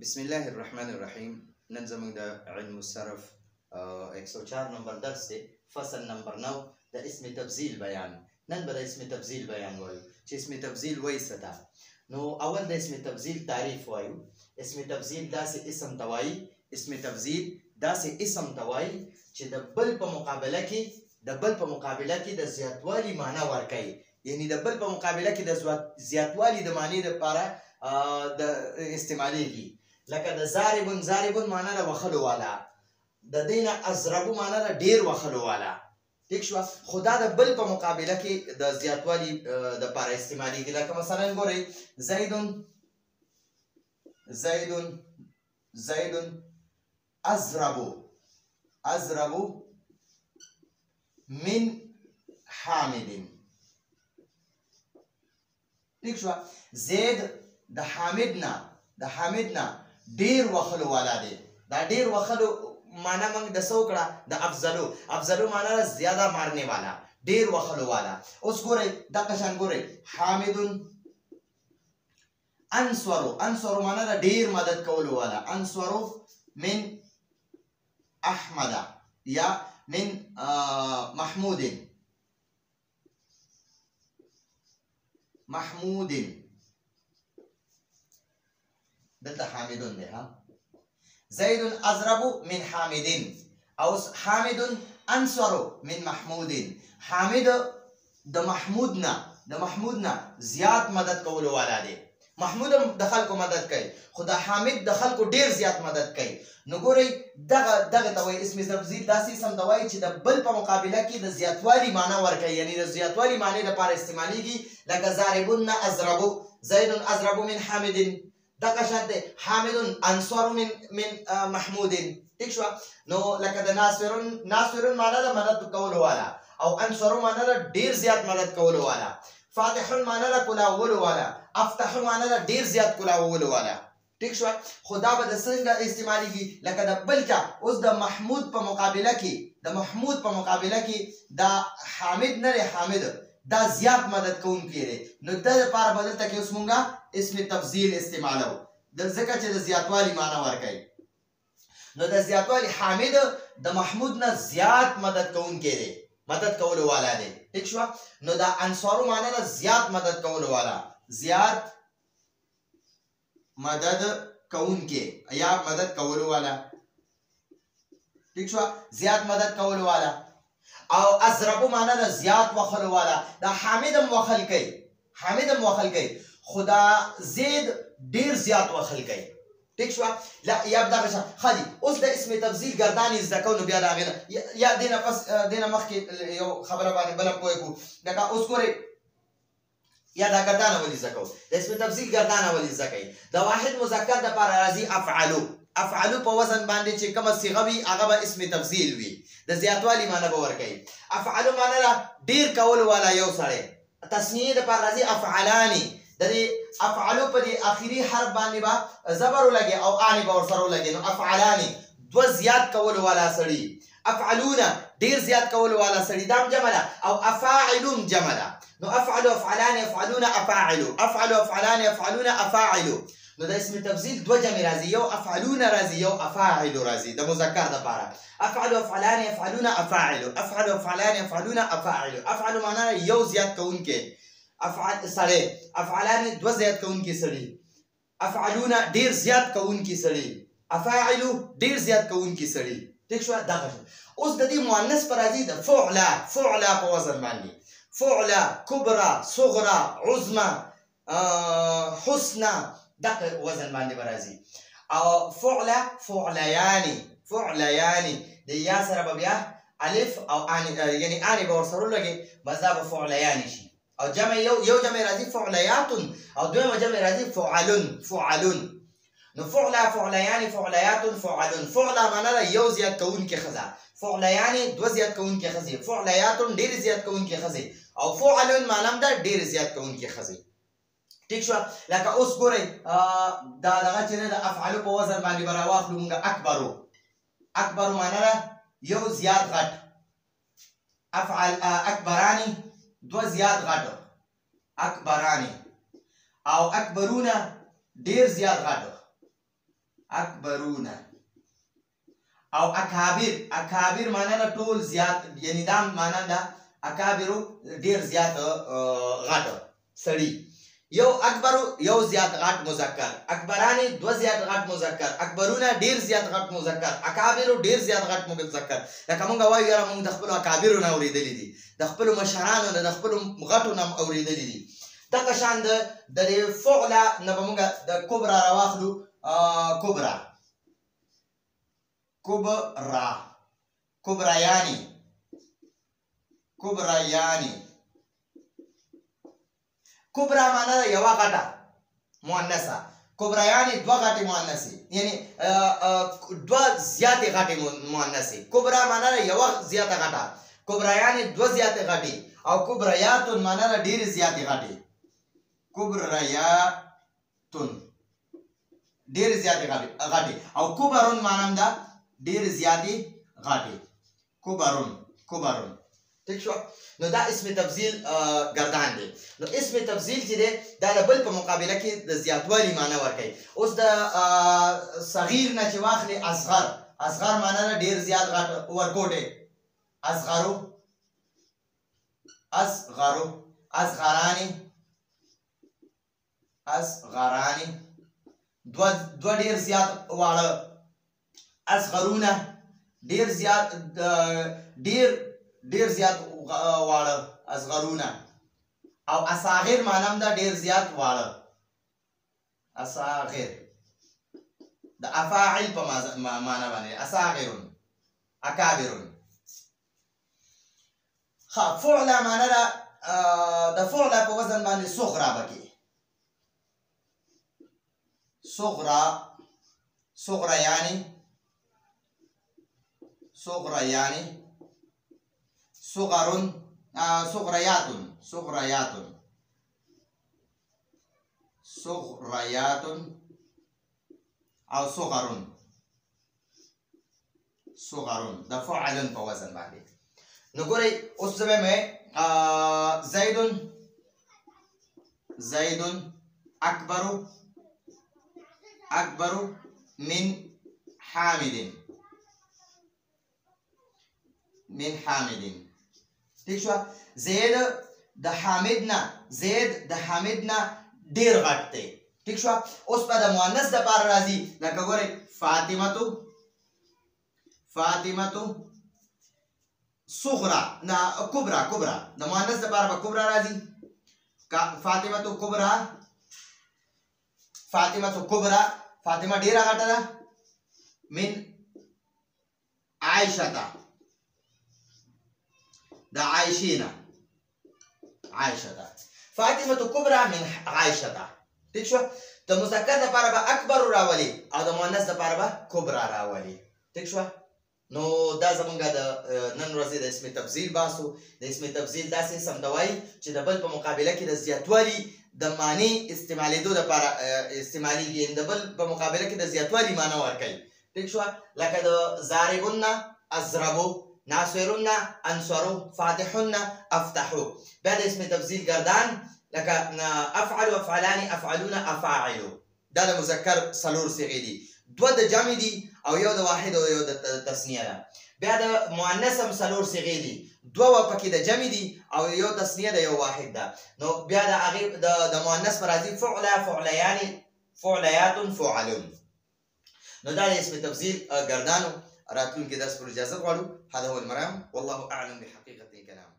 بسم الله الرحمن الرحیم. نن زموږ د علم الصرف 104 نمبر درس دی، فصل نمبر 9 د اسم تبذیل بیان. نن به د اسم تبذیل بیان وایو چې اسم تبذیل وایي څه ده. نو اول د اسم تبذیل تعریف وایو. اسم تبذیل داسې اسم ته وایي، اسم تبذیل داسې اسم ته وایي چې د بل په مقابله کې د زیاتوالي معنا ورکوي. یعنی د بل په مقابله کې د زیاتوالي د معنی لپاره د استعمالیږي. لکه د زاربون معنا د وخلو والا، د دې نه اضربو معنا د ډیر وخلو والا. ٹھیک شوه؟ خو دا د بل په مقابله کې د زیاتوالي دپاره استعمالیږي. لکه مثلا ګورئ، زیدون اضربو من حامد. ٹھیک شوه؟ زید د حامد نه ډیر وخلو والا دی. دا ډیر وخلو معنا موږ د څه وکړه؟ د افضلو معنا ده زیاده مارنے والا، ډیر وخلو والا. اوس ګورئ دغه شان ګورئ، حامدون انصرو معنا ده ډیر مدد کولو والا. انصرو من احمد یا من محمود. دلته حامدون دی. ها، زید اضرب من حامد، او حامد انصر من محمود. حامد د محمود نه زیات مدد کولو والا دی. محمود هم د خلکو مدد کوي، خو د حامد د خلکو ډیر زیات مدد کوي. نو ګورئ دغه ته وایي اسم تبذیل. داسې اسم ته وایي چې د بل په مقابله کې د زیاتوالي معنا ورکوي، یعنی د زیاتوالي معنی لپاره استعمالیږي. لکه زاربون نه اضربو، زیدون اضربو من حامد. دغه شان دی حامد انصر من محمود. ٹھیک شوه؟ نو لکه د ناصرون معنا ده مدد کولو والا، او انصر معنا ده ډیر زیات مدد کولو والا. فاتحون معنا ده کلاوولو والا. افتح معنا ده ډیر زیات کلاوولو والا. ٹھیک شوه؟ خو دا به د څنګه استعمالیږي؟ لکه د بل چا، اوس د محمود په مقابله کې دا حامد نه دی، حامد دا زیات مدد کوونکی دی. نو د لپاره به دلته کې اوس مونږه اسم تبذیل استعمالو، ځکه چې د زیاتوالي معنا ورکوي. نو د زیاتوالي حامد د محمود نه زیات مدد کوونکی دی، مدد کولو والا دی. ٹھیک شوه؟ نو دا انصارو معنا ده زیات مدد کولو والا، زیات مدد کوونکی یا مدد کولو والا. ٹھیک شوه؟ زیات مدد کولو والا. او اضربو معنا ده زیات وخلو والا. دا حامد هم وخل کوي، خو دا زید ډیر زیات وخل کوي. ٹھیک شوه؟ یا دغه شان ښه دي. اوس د اسم تبذیل ګردانې زده کوو، نو بیا د هغې نه یا دې نه مخکې یو خبره باندې بله پوه کړو. لکه اوس ګورئ، یا دا ګردانه ولې زده کوو؟ د اسم تبذیل ګردانه ولې زده کوئ؟ د واحد مذکر دپاره راځي افعلو په وزن باندې چې کومه صیغه وي هغه به اسم تبذیل وي، د زیاتوالي معنا به ورکوي. افعلو معنا ده ډیر کولو والا یو سړی. تسنیې دپاره راځي افعلانې. د دې افعلو په دې آخري حرف باندې به زبر ولګي او آنې به ورسره ولګي. نو افعلانې دوه زیات کولو والا سړي. افعلونه ډیر زیات کولو والا سړي، دا هم جمع ده. او افاعلون جمع ده. نو افعلو افعلان افعلون افاعلو، افعلو افعلان افعلون افاعلو. نو د اسم تبذیل دوه جمع راځي، یو افعلون راځي، یو افاعلو راځي د مذکر دپاره. افعلو افعلان افعلون افاعلو، افعلو افعلان افعلون افاعلو. افعلو معنا یو زیات کوونکی سړی، افعلان دوه زیات کوونکی سړي، افعلون ډیر زیات کوونکی سړي، افاعلو ډیر زیات کوونکی سړي. ٹھیک شوه؟ دغه اوس د دې مؤنث په راځي د فعلا په وزن باندې. فعلا، کبرا، صغرا، عظمه، حسنه، دغه وزن باندې به راځي. او فعلیانې د یا سره به بیا الف او یعنی آنې به ورسره ولګي، بس دا به فعلیانې شي. او جمع یو جمع راځي فعلیاتون، او دویمه جمع راځي فعلون. نو فعلیان فعلیاتون فعلون. فعلا معنا ده یو زیات کوونکې ښځه، فعلیانې دوه زیات کوونکې ښځې، فعلیاتون ډېرې زیات کوونکې ښځې، او فعلون معنا هم ده ډېرې زیات کوونکې ښځې. ٹھیک شوه؟ لکه اوس ګورئ دا دغه چې دی د افعلو په وزن باندې به راواخلو مونږ اکبرو معنا ده یو زیات غټ. اکبرانی دو زیاد غټ اکبرانی او اکبرونه ډیر زیاد غټ اکبرون او اکابر معنا نه ټول زیات یعنی دا معنا ده اکابرو ډیر زیات غټ سړی یو اکبر یو زیات غټ مذکر اکبرانی دو زیات غټ مذکر اکبرونه ډیر زیات غټ مذکر اکابر ډیر زیات غټ مذکر لکه مونږ وایو یاره مونږ د خپل اکابر نه اوریدلې دي د خپل مشرانو نه د خپل غټو نه اوریدلې دي دغه شان د فعل نه مونږ د کبرا راواخلو کبرا کبرایانی کبرا معنا یو غټه مؤنثه کبرایانی دو غټه مؤنثه یعنی دو زیات غټه مؤنثه کبرا معنا یو زیات غټه کبرایانی دو زیات غټه او کبریات معنا ډیر زیات غټه کبریاتن ډیر زیات غټه او کبرون معنا دا ډیر زیاتې غټې کبرون ٹھیک شو نو دا اسم تفضیل گردان دی نو اسم تفضیل چې دی دا د بل په مقابله کې د زیاتوالي معنی ورکوي اوس د صغیر نه چې واخلې اصغر معنی نه ډیر زیات غټ ورکوټې اصغرانی دو ډیر زیات واړه اصغرونه ډیر زیات واړه اصغرونه او اصاغر معنی دا ډیر زیات واړه اصاغر د افاعل په معنی باندې اصاغرون اکابرون فعل معنی دا د فعل په وزن باندې صغرا بکی صغرا یعنی صغريات او صغرون د فعل په وزن باندې نو ګورئ اوس به مې زید اکبر من حامد ٹھیک شو زید د حامد نه ډیر غټ دی ٹھیک شو اوس په د مؤنث د پاره راځي لکه ګورئ فاطمه صغرا نه کبرا د مؤنث د پاره به کبرا راځي فاطمه ډیره غټه ده من عائشه د عائشینا فاطمه کبرا من عائشه ٹھیک شو د مذکر لپاره به اکبر راولي او د مؤنث لپاره به کبرا راولي ٹھیک شو نو دا زمونږ د نن ورځې د اسم تفضیل باسو د اسم تفضیل داسې سمدوي چې د بل په مقابله کې د زیاتوالي د معنی استعمالېدو لپاره استعمالېږي د بل په مقابله کې د زیاتوالي معنی ورکوي ٹھیک شو لکه د ضاربن اضربو ناصرون انصروا فاتحون افتحوا بعد اسم تفضیل گردان لکه افعل افعلان افعلون افاعلوا دا د مذکر څلور صيغې دي دو د جمع دي او یو د واحد او یو د تثنیه ده بیا د مؤنث هم څلور صيغې دي دو پکې د جمع دي او یو تثنیه ده یو واحد ده نو بیا د هغه د مؤنث پر راځي فعل فعلیان فعلیات فعلون نو دا د اسم تفضیل گردانو راتلونکي درس پر اجازه غواړو هذا هو المرام والله اعلم بحقيقه الكلام